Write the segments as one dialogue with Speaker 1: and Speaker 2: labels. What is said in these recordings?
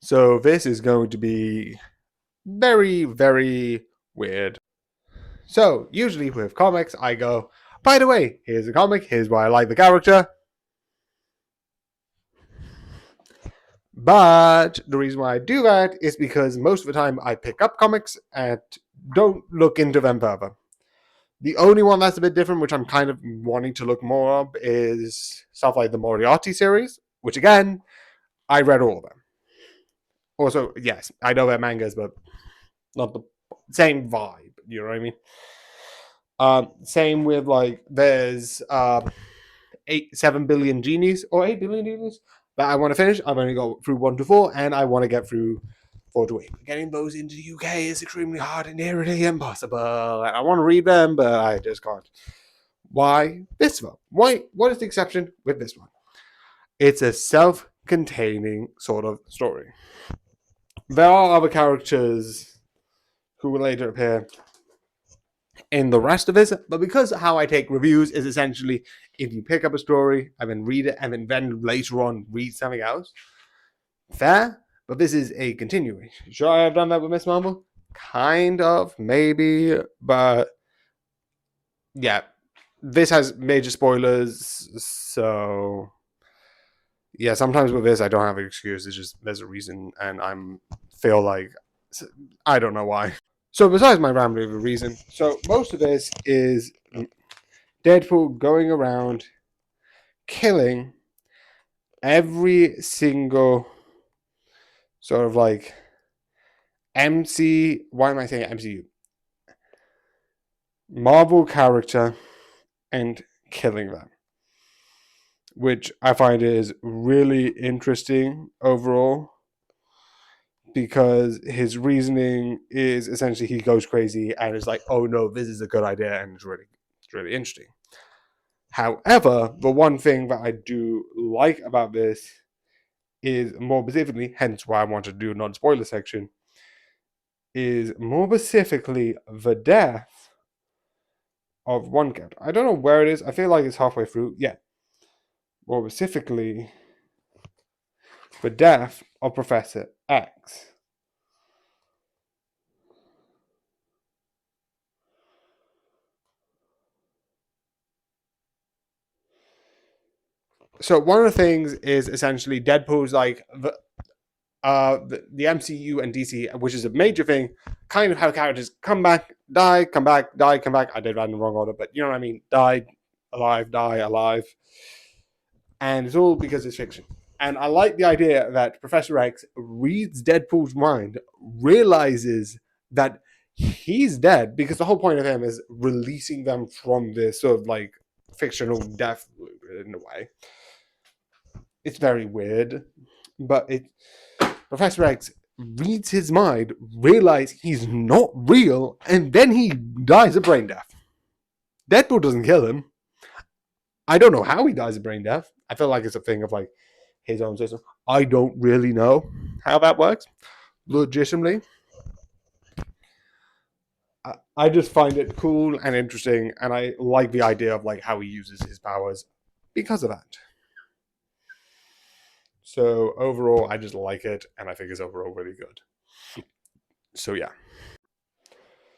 Speaker 1: So this is going to be very, very weird. So usually with comics, I go, by the way, here's a comic, here's why I like the character. But the reason why I do that is because most of the time I pick up comics and don't look into them further. The only one that's a bit different, which I'm kind of wanting to look more of, is stuff like the Moriarty series, which again, I read all of them. Also, yes, I know they're mangas, but not the same vibe. You know what I mean? Same with like there's 7 billion genies or 8 billion genies that I want to finish. I've only got through 1 to 4, and I want to get through 4 to 8. Getting those into the UK is extremely hard and nearly impossible. And I want to read them, but I just can't. Why this one? Why? What is the exception with this one? It's a self-containing sort of story. There are other characters who will later appear in the rest of this, but because how I take reviews is essentially if you pick up a story and then read it and then later on read something else, fair, but this is a continuation. Should I have done that with Miss Marvel? Kind of, maybe, but yeah, this has major spoilers, so yeah, sometimes with this I don't have an excuse. It's just there's a reason, and I'm feel like I don't know why. So besides my rambling reason, so most of this is Deadpool going around killing every single sort of like why am I saying MCU? Marvel character and killing them. Which I find is really interesting overall, because his reasoning is essentially he goes crazy and is like, oh no, this is a good idea, and it's really interesting. However, the one thing that I do like about this is more specifically, hence why I want to do a non-spoiler section, is more specifically the death of one character. I don't know where it is. I feel like it's halfway through. Yeah. More specifically, the death of Professor X. So one of the things is essentially Deadpool's like the MCU and DC, which is a major thing, kind of how characters come back, die, come back, die, come back. I did that in the wrong order, but you know what I mean. Died, alive, die, alive. And it's all because it's fiction. And I like the idea that Professor X reads Deadpool's mind, realizes that he's dead, because the whole point of him is releasing them from this sort of like fictional death loop in a way. It's very weird, but Professor X reads his mind, realizes he's not real, and then he dies of brain death. Deadpool doesn't kill him. I don't know how he dies of brain death. I feel like it's a thing of like his own system. I don't really know how that works legitimately. I just find it cool and interesting, and I like the idea of like how he uses his powers because of that. So overall, I just like it, and I think it's overall really good. So yeah.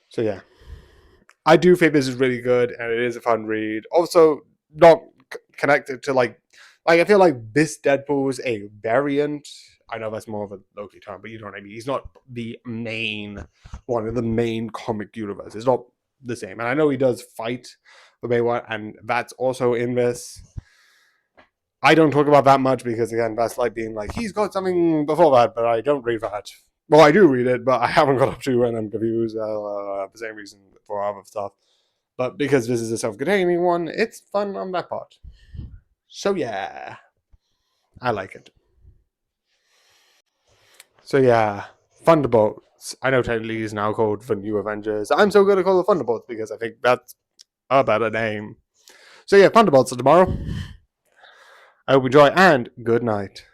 Speaker 1: So yeah, I do think this is really good, and it is a fun read. Also, not connected to like I feel like this Deadpool is a variant. I know that's more of a Loki term, but you know what I mean. He's not the main one of the main comic universe. It's not the same, and I know he does fight the main one, and that's also in this. I don't talk about that much because again, that's like being like he's got something before that, but I don't read that. Well, I do read it, but I haven't got up to, and I'm confused. The same reason for other stuff, but because this is a self-containing one, it's fun on that part. So yeah, I like it. So yeah, Thunderbolts. I know technically is now called the New Avengers. I'm so going to call it Thunderbolts because I think that's a better name. So yeah, Thunderbolts are tomorrow. I hope you enjoy and good night.